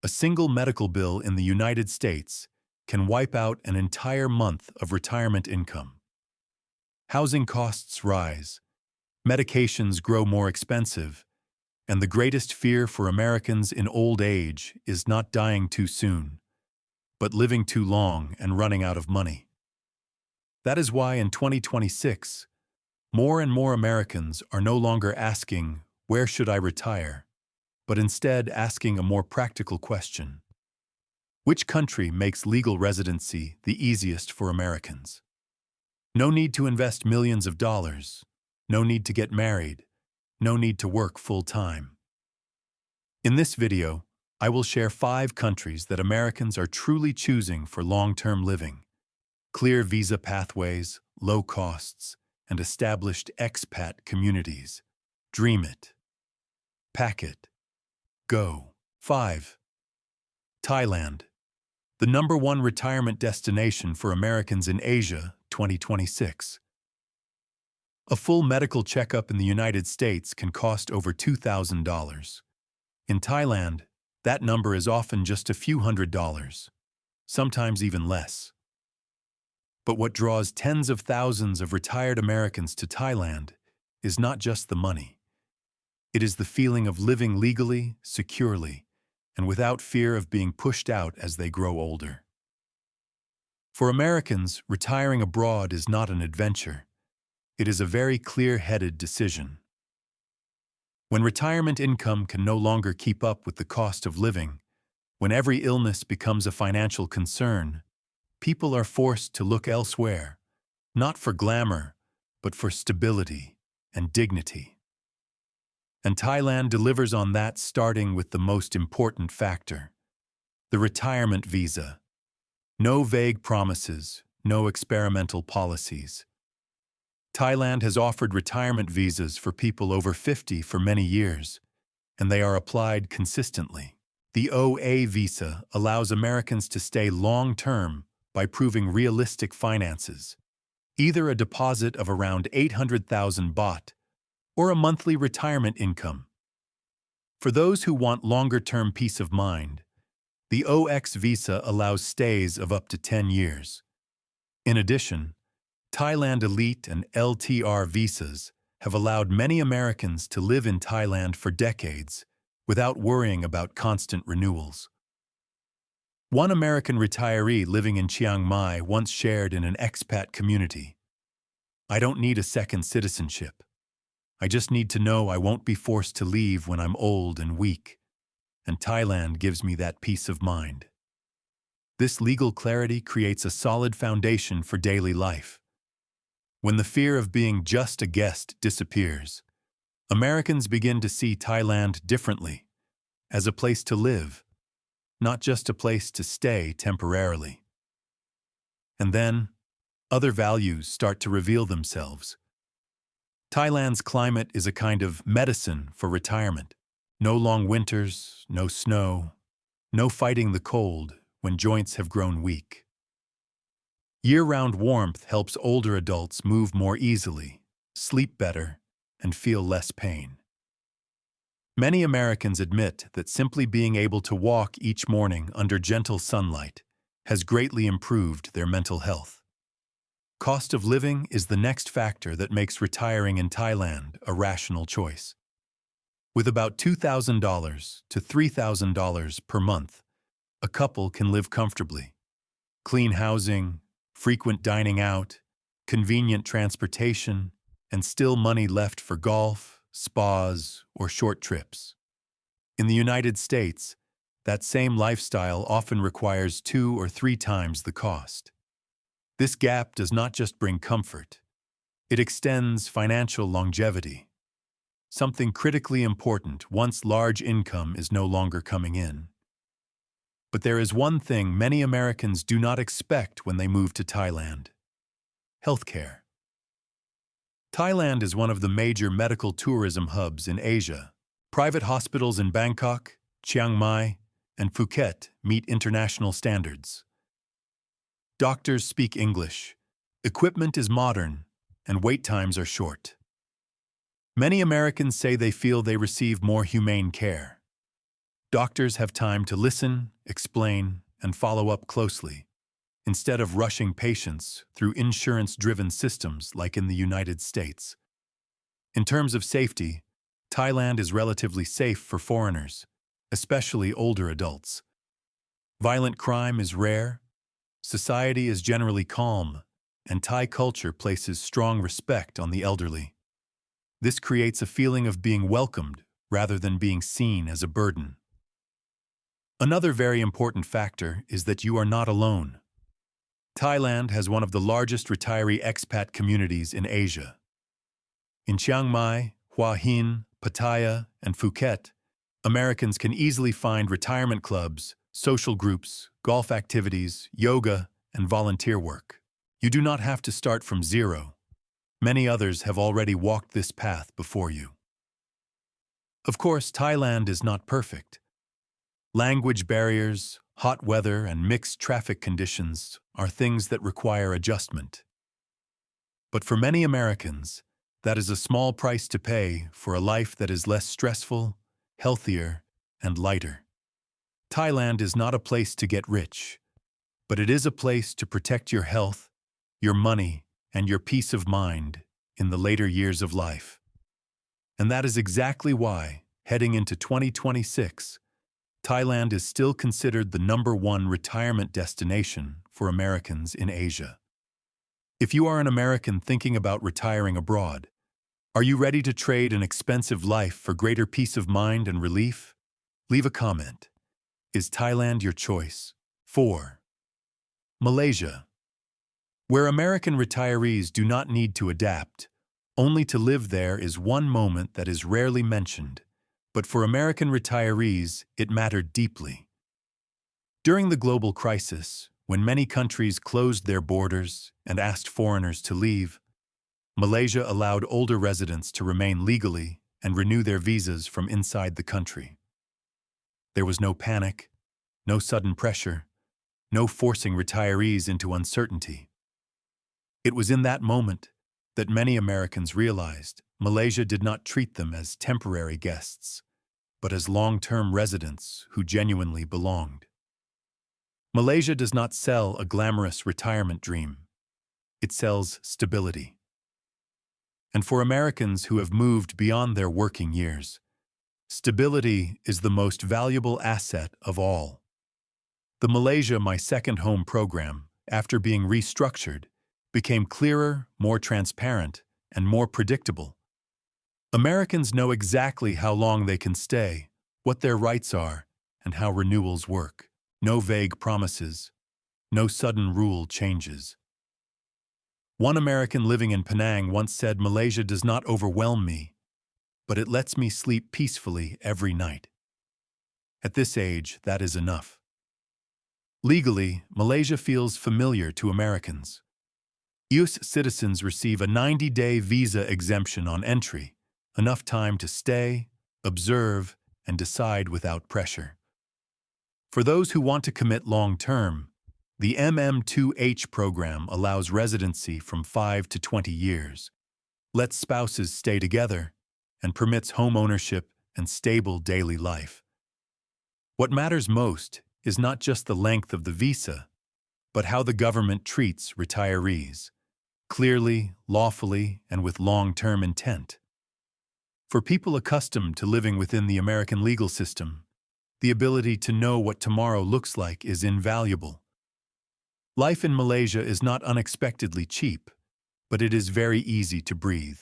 A single medical bill in the United States can wipe out an entire month of retirement income. Housing costs rise, medications grow more expensive, and the greatest fear for Americans in old age is not dying too soon, but living too long and running out of money. That is why in 2026, more and more Americans are no longer asking, "Where should I retire?" but instead asking a more practical question. Which country makes legal residency the easiest for Americans? No need to invest millions of dollars. No need to get married. No need to work full-time. In this video, I will share 5 countries that Americans are truly choosing for long-term living. Clear visa pathways, low costs, and established expat communities. Dream it. Pack it. Go. 5. Thailand. The #1 retirement destination for Americans in Asia, 2026. A full medical checkup in the United States can cost over $2,000. In Thailand, that number is often just a few $100s, sometimes even less. But what draws tens of thousands of retired Americans to Thailand is not just the money. It is the feeling of living legally, securely, and without fear of being pushed out as they grow older. For Americans, retiring abroad is not an adventure. It is a very clear-headed decision. When retirement income can no longer keep up with the cost of living, when every illness becomes a financial concern, people are forced to look elsewhere, not for glamour, but for stability and dignity. And Thailand delivers on that, starting with the most important factor: the retirement visa. No vague promises, no experimental policies. Thailand has offered retirement visas for people over 50 for many years, and they are applied consistently. The OA visa allows Americans to stay long-term by proving realistic finances, either a deposit of around 800,000 baht or a monthly retirement income. For those who want longer-term peace of mind, the OX visa allows stays of up to 10 years. In addition, Thailand Elite and LTR visas have allowed many Americans to live in Thailand for decades without worrying about constant renewals. One American retiree living in Chiang Mai once shared in an expat community, "I don't need a second citizenship. I just need to know I won't be forced to leave when I'm old and weak, and Thailand gives me that peace of mind." This legal clarity creates a solid foundation for daily life. When the fear of being just a guest disappears, Americans begin to see Thailand differently, as a place to live, not just a place to stay temporarily. And then, other values start to reveal themselves. Thailand's climate is a kind of medicine for retirement. No long winters, no snow, no fighting the cold when joints have grown weak. Year-round warmth helps older adults move more easily, sleep better, and feel less pain. Many Americans admit that simply being able to walk each morning under gentle sunlight has greatly improved their mental health. Cost of living is the next factor that makes retiring in Thailand a rational choice. With about $2,000 to $3,000 per month, a couple can live comfortably. Clean housing, frequent dining out, convenient transportation, and still money left for golf, spas, or short trips. In the United States, that same lifestyle often requires 2 or 3 times the cost. This gap does not just bring comfort, it extends financial longevity, something critically important once large income is no longer coming in. But there is one thing many Americans do not expect when they move to Thailand: healthcare. Thailand is one of the major medical tourism hubs in Asia. Private hospitals in Bangkok, Chiang Mai, and Phuket meet international standards. Doctors speak English, equipment is modern, and wait times are short. Many Americans say they feel they receive more humane care. Doctors have time to listen, explain, and follow up closely, instead of rushing patients through insurance-driven systems like in the United States. In terms of safety, Thailand is relatively safe for foreigners, especially older adults. Violent crime is rare, society is generally calm, and Thai culture places strong respect on the elderly. This creates a feeling of being welcomed rather than being seen as a burden. Another very important factor is that you are not alone. Thailand has one of the largest retiree expat communities in Asia. In Chiang Mai, Hua Hin, Pattaya, and Phuket, Americans can easily find retirement clubs, social groups, golf activities, yoga, and volunteer work. You do not have to start from zero. Many others have already walked this path before you. Of course, Thailand is not perfect. Language barriers, hot weather, and mixed traffic conditions are things that require adjustment. But for many Americans, that is a small price to pay for a life that is less stressful, healthier, and lighter. Thailand is not a place to get rich, but it is a place to protect your health, your money, and your peace of mind in the later years of life. And that is exactly why, heading into 2026, Thailand is still considered the #1 retirement destination for Americans in Asia. If you are an American thinking about retiring abroad, are you ready to trade an expensive life for greater peace of mind and relief? Leave a comment. Is Thailand your choice? 4. Malaysia. Where American retirees do not need to adapt, only to live there is one moment that is rarely mentioned, but for American retirees, it mattered deeply. During the global crisis, when many countries closed their borders and asked foreigners to leave, Malaysia allowed older residents to remain legally and renew their visas from inside the country. There was no panic, no sudden pressure, no forcing retirees into uncertainty. It was in that moment that many Americans realized Malaysia did not treat them as temporary guests, but as long-term residents who genuinely belonged. Malaysia does not sell a glamorous retirement dream. It sells stability. And for Americans who have moved beyond their working years, stability is the most valuable asset of all. The Malaysia My Second Home program, after being restructured, became clearer, more transparent, and more predictable. Americans know exactly how long they can stay, what their rights are, and how renewals work. No vague promises, no sudden rule changes. One American living in Penang once said, "Malaysia does not overwhelm me, but it lets me sleep peacefully every night." At this age, that is enough. Legally, Malaysia feels familiar to Americans. U.S. citizens receive a 90-day visa exemption on entry, enough time to stay, observe, and decide without pressure. For those who want to commit long-term, the MM2H program allows residency from 5 to 20 years, lets spouses stay together, and permits home ownership and stable daily life. What matters most is not just the length of the visa, but how the government treats retirees, clearly, lawfully, and with long-term intent. For people accustomed to living within the American legal system, the ability to know what tomorrow looks like is invaluable. Life in Malaysia is not unexpectedly cheap, but it is very easy to breathe.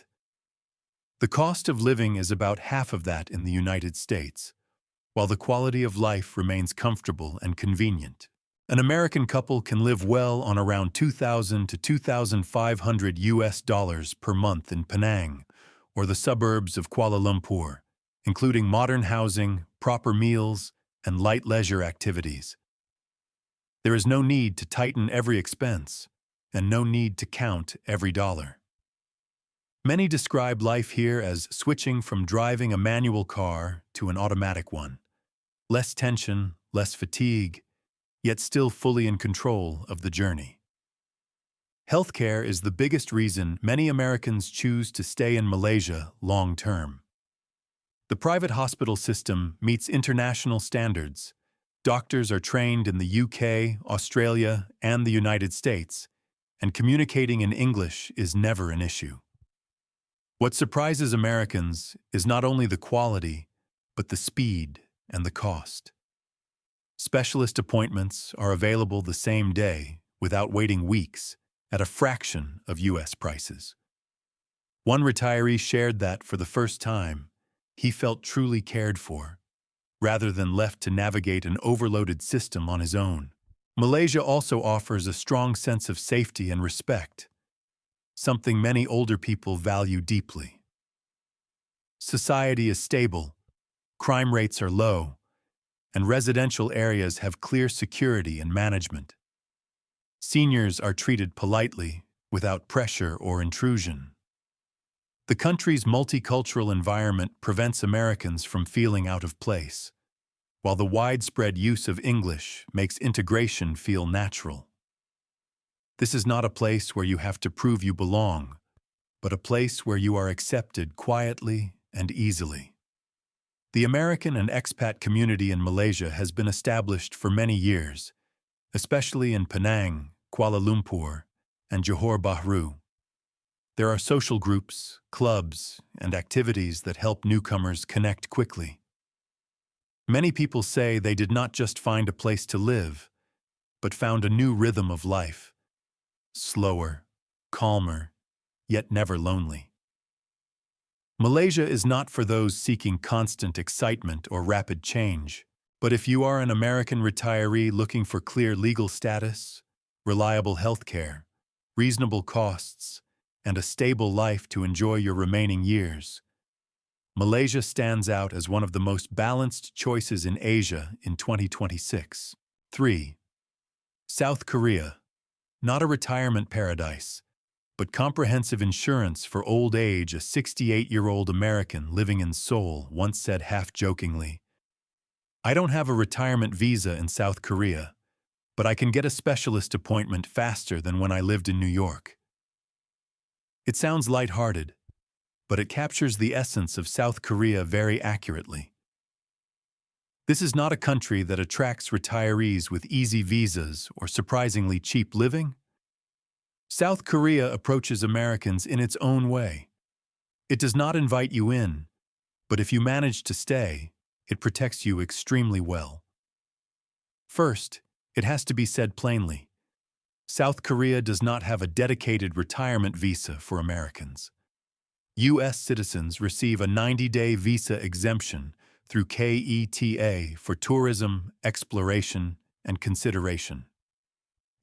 The cost of living is about half of that in the United States, while the quality of life remains comfortable and convenient. An American couple can live well on around $2,000 to $2,500 per month in Penang or the suburbs of Kuala Lumpur, including modern housing, proper meals, and light leisure activities. There is no need to tighten every expense, and no need to count every dollar. Many describe life here as switching from driving a manual car to an automatic one. Less tension, less fatigue, yet still fully in control of the journey. Healthcare is the biggest reason many Americans choose to stay in Malaysia long-term. The private hospital system meets international standards. Doctors are trained in the UK, Australia, and the United States, and communicating in English is never an issue. What surprises Americans is not only the quality, but the speed and the cost. Specialist appointments are available the same day without waiting weeks at a fraction of U.S. prices. One retiree shared that for the first time, he felt truly cared for, rather than left to navigate an overloaded system on his own. Malaysia also offers a strong sense of safety and respect, something many older people value deeply. Society is stable, crime rates are low, and residential areas have clear security and management. Seniors are treated politely, without pressure or intrusion. The country's multicultural environment prevents Americans from feeling out of place, while the widespread use of English makes integration feel natural. This is not a place where you have to prove you belong, but a place where you are accepted quietly and easily. The American and expat community in Malaysia has been established for many years, especially in Penang, Kuala Lumpur, and Johor Bahru. There are social groups, clubs, and activities that help newcomers connect quickly. Many people say they did not just find a place to live, but found a new rhythm of life. Slower, calmer, yet never lonely. Malaysia is not for those seeking constant excitement or rapid change, but if you are an American retiree looking for clear legal status, reliable health care, reasonable costs, and a stable life to enjoy your remaining years, Malaysia stands out as one of the most balanced choices in Asia in 2026. 3. South Korea. Not a retirement paradise, but comprehensive insurance for old age. A 68-year-old American living in Seoul once said half-jokingly, "I don't have a retirement visa in South Korea, but I can get a specialist appointment faster than when I lived in New York." It sounds lighthearted, but it captures the essence of South Korea very accurately. This is not a country that attracts retirees with easy visas or surprisingly cheap living. South Korea approaches Americans in its own way. It does not invite you in, but if you manage to stay, it protects you extremely well. First, it has to be said plainly, South Korea does not have a dedicated retirement visa for Americans. U.S. citizens receive a 90-day visa exemption through KETA for tourism, exploration, and consideration.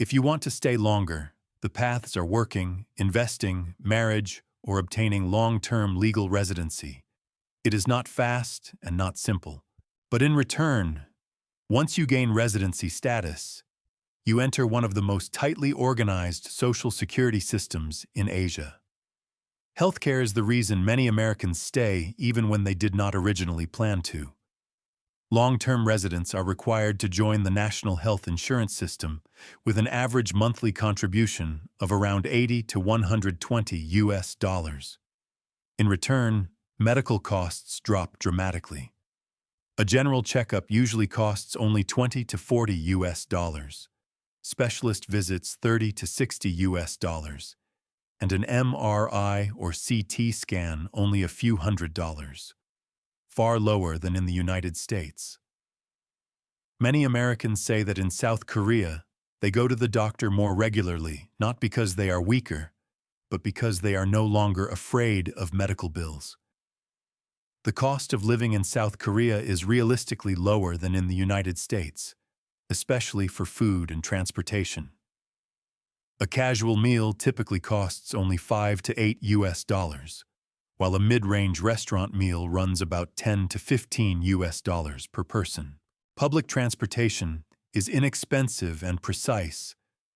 If you want to stay longer, the paths are working, investing, marriage, or obtaining long-term legal residency. It is not fast and not simple. But in return, once you gain residency status, you enter one of the most tightly organized social security systems in Asia. Healthcare is the reason many Americans stay even when they did not originally plan to. Long-term residents are required to join the national health insurance system with an average monthly contribution of around $80 to $120. In return, medical costs drop dramatically. A general checkup usually costs only $20 to $40. Specialist visits $30 to $60, and an MRI or CT scan only a few $100, far lower than in the United States. Many Americans say that in South Korea, they go to the doctor more regularly, not because they are weaker, but because they are no longer afraid of medical bills. The cost of living in South Korea is realistically lower than in the United States, especially for food and transportation. A casual meal typically costs only $5 to $8, while a mid-range restaurant meal runs about $10 to $15 per person. Public transportation is inexpensive and precise,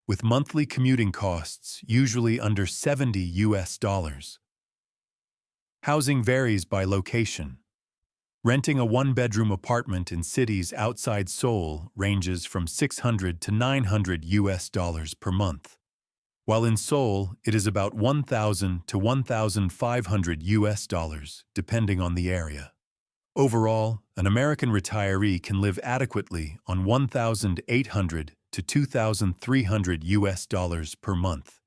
with monthly commuting costs usually under $70. Housing varies by location. Renting a one-bedroom apartment in cities outside Seoul ranges from $600 to $900 per month, while in Seoul it is about $1,000 to $1,500 depending on the area. Overall, an American retiree can live adequately on 1,800 to 2,300 US dollars per month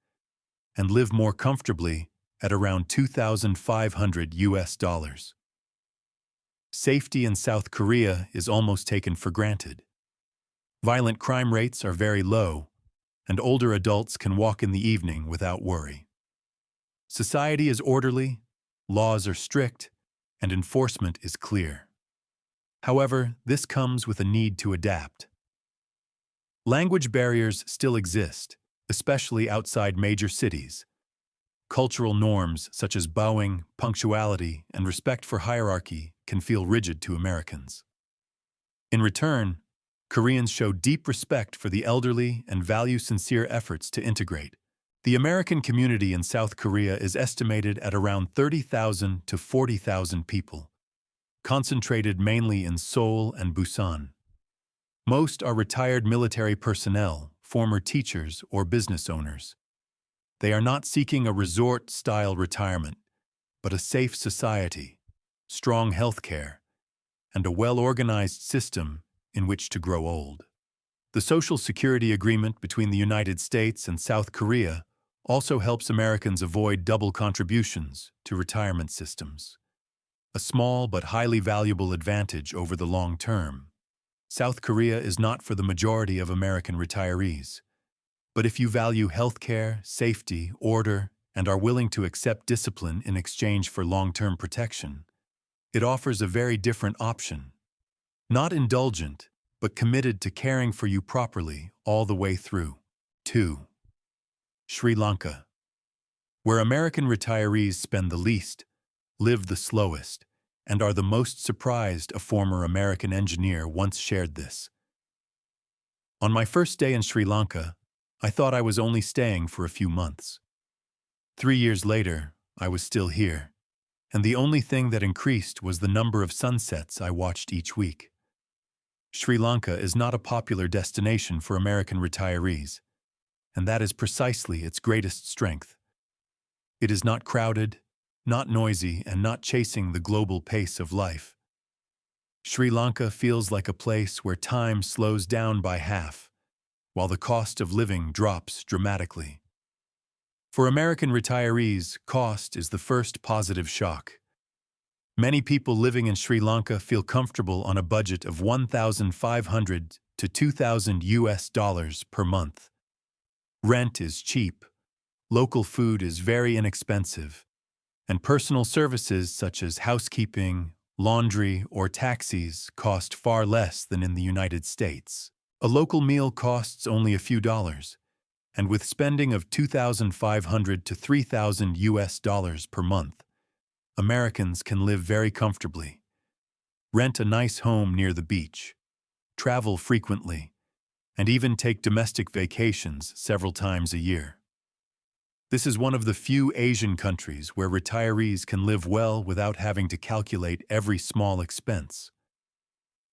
and live more comfortably at around 2,500 US dollars. Safety in South Korea is almost taken for granted. Violent crime rates are very low, and older adults can walk in the evening without worry. Society is orderly, laws are strict, and enforcement is clear. However, this comes with a need to adapt. Language barriers still exist, especially outside major cities. Cultural norms such as bowing, punctuality, and respect for hierarchy can feel rigid to Americans. In return, Koreans show deep respect for the elderly and value sincere efforts to integrate. The American community in South Korea is estimated at around 30,000 to 40,000 people, concentrated mainly in Seoul and Busan. Most are retired military personnel, former teachers, or business owners. They are not seeking a resort-style retirement, but a safe society, strong health care, and a well-organized system in which to grow old. The Social Security Agreement between the United States and South Korea also helps Americans avoid double contributions to retirement systems. A small but highly valuable advantage over the long term. South Korea is not for the majority of American retirees. But if you value healthcare, safety, order, and are willing to accept discipline in exchange for long-term protection, it offers a very different option. Not indulgent, but committed to caring for you properly all the way through. 2. Sri Lanka, where American retirees spend the least, live the slowest, and are the most surprised. A former American engineer once shared this. On my first day in Sri Lanka, I thought I was only staying for a few months. 3 years later, I was still here, and the only thing that increased was the number of sunsets I watched each week. Sri Lanka is not a popular destination for American retirees, and that is precisely its greatest strength. It is not crowded, not noisy, and not chasing the global pace of life. Sri Lanka feels like a place where time slows down by half, while the cost of living drops dramatically. For American retirees, cost is the first positive shock. Many people living in Sri Lanka feel comfortable on a budget of 1,500 to 2,000 US dollars per month. Rent is cheap, local food is very inexpensive, and personal services such as housekeeping, laundry, or taxis cost far less than in the United States. A local meal costs only a few dollars, and with spending of 2,500 to 3,000 US dollars per month, Americans can live very comfortably, rent a nice home near the beach, travel frequently, and even take domestic vacations several times a year. This is one of the few Asian countries where retirees can live well without having to calculate every small expense.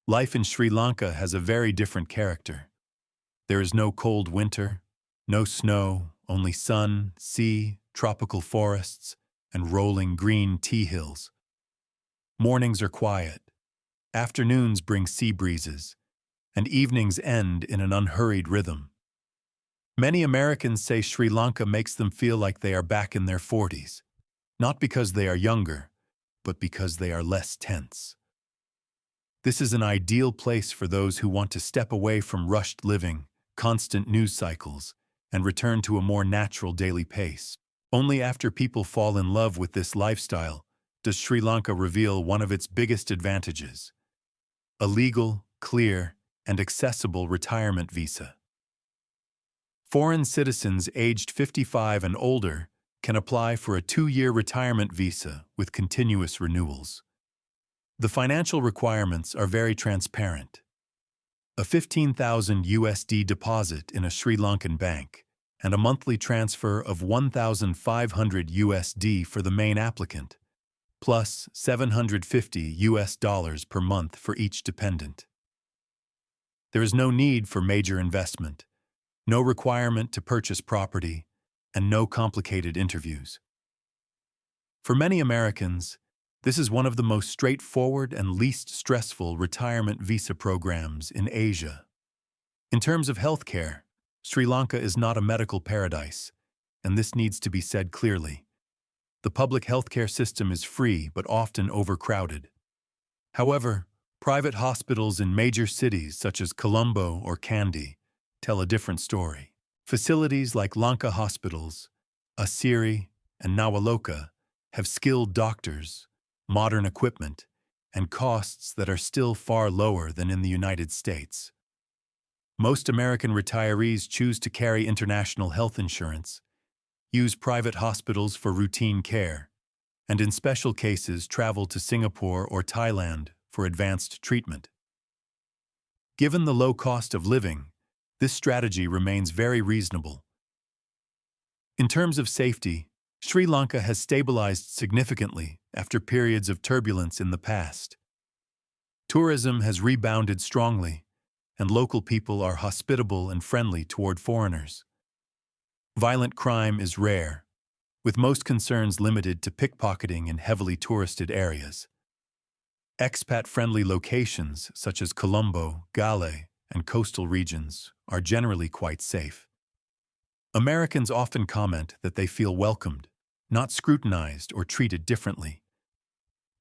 Life in Sri Lanka has a very different character. There is no cold winter, no snow, only sun, sea, tropical forests, and rolling green tea hills. Mornings are quiet, afternoons bring sea breezes, and evenings end in an unhurried rhythm. Many Americans say Sri Lanka makes them feel like they are back in their 40s, not because they are younger, but because they are less tense. This is an ideal place for those who want to step away from rushed living, constant news cycles, and return to a more natural daily pace. Only after people fall in love with this lifestyle does Sri Lanka reveal one of its biggest advantages: a legal, clear, and accessible retirement visa. Foreign citizens aged 55 and older can apply for a 2-year retirement visa with continuous renewals. The financial requirements are very transparent. A 15,000 USD deposit in a Sri Lankan bank and a monthly transfer of 1,500 USD for the main applicant, plus 750 US dollars per month for each dependent. There is no need for major investment, no requirement to purchase property, and no complicated interviews. For many Americans, This is one of the most straightforward and least stressful retirement visa programs in Asia. In terms of healthcare, Sri Lanka is not a medical paradise, and this needs to be said clearly. The public healthcare system is free but often overcrowded. However, private hospitals in major cities such as Colombo or Kandy tell a different story. Facilities like Lanka hospitals, Asiri, and Nawaloka have skilled doctors, modern equipment, and costs that are still far lower than in the United States. Most American retirees choose to carry international health insurance, use private hospitals for routine care, and in special cases travel to Singapore or Thailand for advanced treatment. Given the low cost of living, this strategy remains very reasonable. In terms of safety, Sri Lanka has stabilized significantly after periods of turbulence in the past. Tourism has rebounded strongly, and local people are hospitable and friendly toward foreigners. Violent crime is rare, with most concerns limited to pickpocketing in heavily touristed areas. Expat-friendly locations such as Colombo, Gale, and coastal regions are generally quite safe. Americans often comment that they feel welcomed, not scrutinized or treated differently.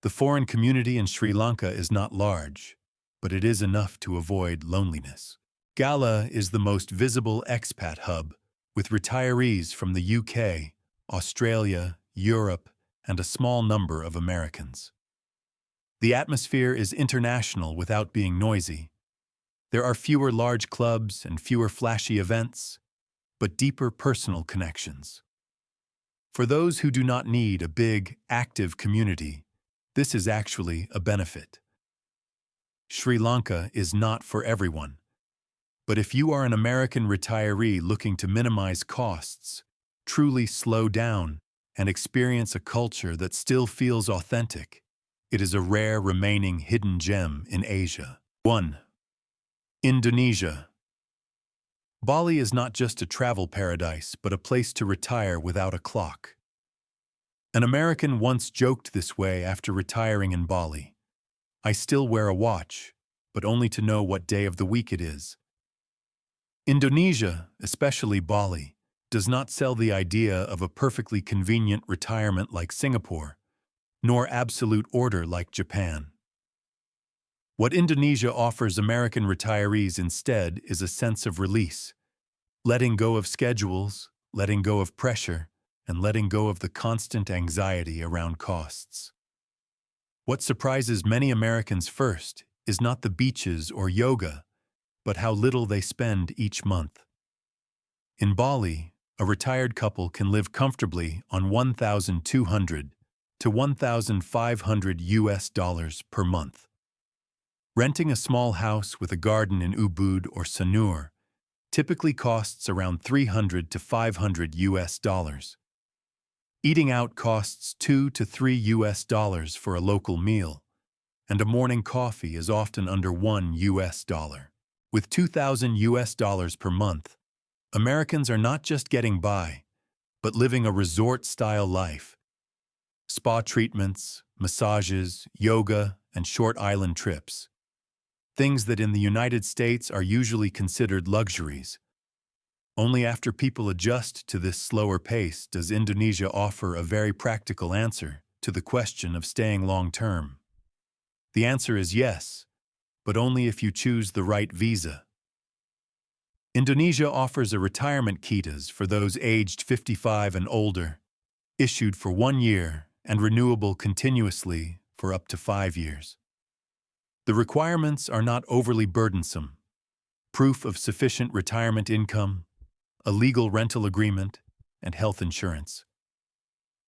The foreign community in Sri Lanka is not large, but it is enough to avoid loneliness. Gala is the most visible expat hub, with retirees from the UK, Australia, Europe, and a small number of Americans. The atmosphere is international without being noisy. There are fewer large clubs and fewer flashy events, but deeper personal connections. For those who do not need a big, active community, this is actually a benefit. Sri Lanka is not for everyone, but if you are an American retiree looking to minimize costs, truly slow down, and experience a culture that still feels authentic, it is a rare remaining hidden gem in Asia. 1. Indonesia. Bali is not just a travel paradise, but a place to retire without a clock. An American once joked this way after retiring in Bali. I still wear a watch, but only to know what day of the week it is. Indonesia, especially Bali, does not sell the idea of a perfectly convenient retirement like Singapore, nor absolute order like Japan. What Indonesia offers American retirees instead is a sense of release, letting go of schedules, letting go of pressure, and letting go of the constant anxiety around costs. What surprises many Americans first is not the beaches or yoga, but how little they spend each month. In Bali, a retired couple can live comfortably on $1,200 to $1,500 per month. Renting a small house with a garden in Ubud or Sanur typically costs around $300 to $500. Eating out costs $2 to $3 for a local meal, and a morning coffee is often under $1. With $2,000 per month, Americans are not just getting by, but living a resort-style life. Spa treatments, massages, yoga, and short island trips. Things that in the United States are usually considered luxuries. Only after people adjust to this slower pace does Indonesia offer a very practical answer to the question of staying long-term. The answer is yes, but only if you choose the right visa. Indonesia offers a retirement quitas for those aged 55 and older, issued for 1 year and renewable continuously for up to 5 years. The requirements are not overly burdensome. Proof of sufficient retirement income, a legal rental agreement, and health insurance.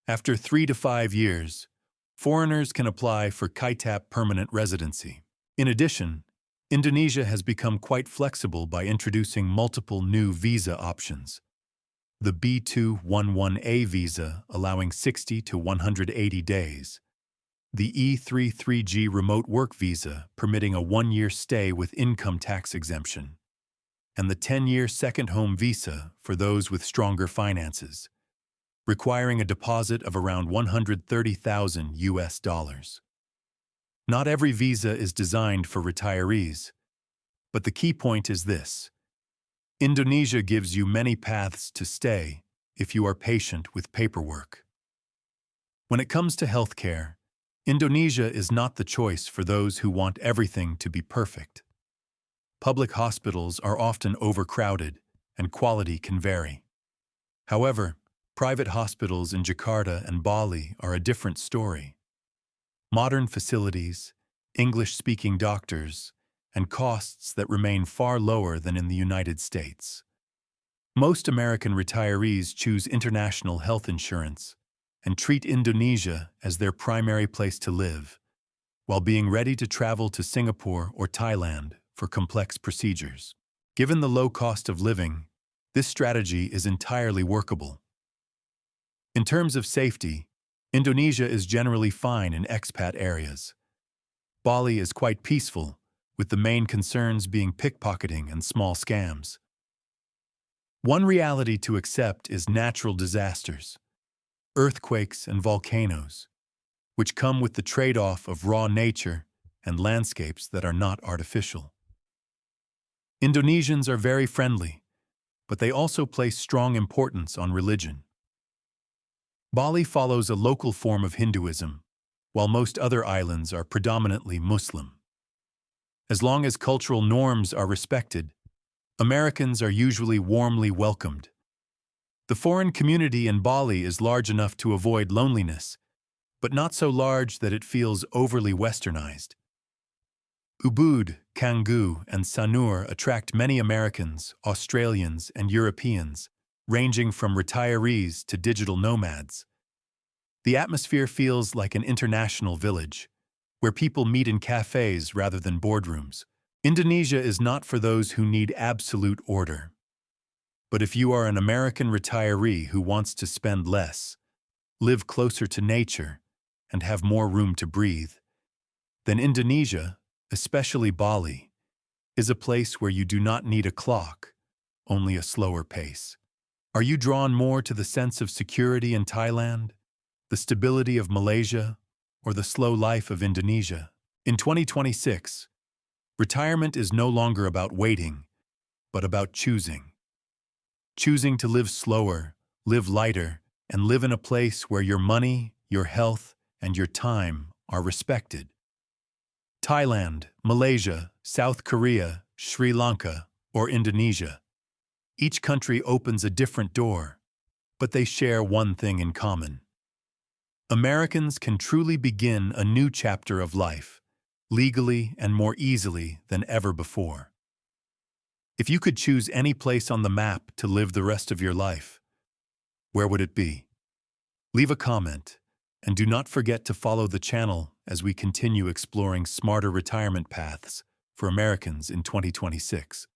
After 3 to 5 years, foreigners can apply for KITAP permanent residency. In addition, Indonesia has become quite flexible by introducing multiple new visa options. The B211A visa allowing 60 to 180 days. The E33G remote work visa permitting a 1-year stay with income tax exemption. And the 10-year second home visa for those with stronger finances. requiring a deposit of around 130,000 US dollars. Not every visa is designed for retirees, but the key point is this. Indonesia gives you many paths to stay if you are patient with paperwork. When it comes to healthcare, Indonesia is not the choice for those who want everything to be perfect. Public hospitals are often overcrowded, and quality can vary. However, private hospitals in Jakarta and Bali are a different story. Modern facilities, English-speaking doctors, and costs that remain far lower than in the United States. Most American retirees choose international health insurance and treat Indonesia as their primary place to live, while being ready to travel to Singapore or Thailand for complex procedures. Given the low cost of living, this strategy is entirely workable. In terms of safety, Indonesia is generally fine in expat areas. Bali is quite peaceful, with the main concerns being pickpocketing and small scams. One reality to accept is natural disasters, earthquakes and volcanoes, which come with the trade-off of raw nature and landscapes that are not artificial. Indonesians are very friendly, but they also place strong importance on religion. Bali follows a local form of Hinduism, while most other islands are predominantly Muslim. As long as cultural norms are respected, Americans are usually warmly welcomed. The foreign community in Bali is large enough to avoid loneliness, but not so large that it feels overly westernized. Ubud, Canggu, and Sanur attract many Americans, Australians, and Europeans, ranging from retirees to digital nomads. The atmosphere feels like an international village, where people meet in cafes rather than boardrooms. Indonesia is not for those who need absolute order. But if you are an American retiree who wants to spend less, live closer to nature, and have more room to breathe, then Indonesia, especially Bali, is a place where you do not need a clock, only a slower pace. Are you drawn more to the sense of security in Thailand, the stability of Malaysia, or the slow life of Indonesia? In 2026, retirement is no longer about waiting, but about choosing. Choosing to live slower, live lighter, and live in a place where your money, your health, and your time are respected. Thailand, Malaysia, South Korea, Sri Lanka, or Indonesia. Each country opens a different door, but they share one thing in common. Americans can truly begin a new chapter of life, legally and more easily than ever before. If you could choose any place on the map to live the rest of your life, where would it be? Leave a comment, and do not forget to follow the channel as we continue exploring smarter retirement paths for Americans in 2026.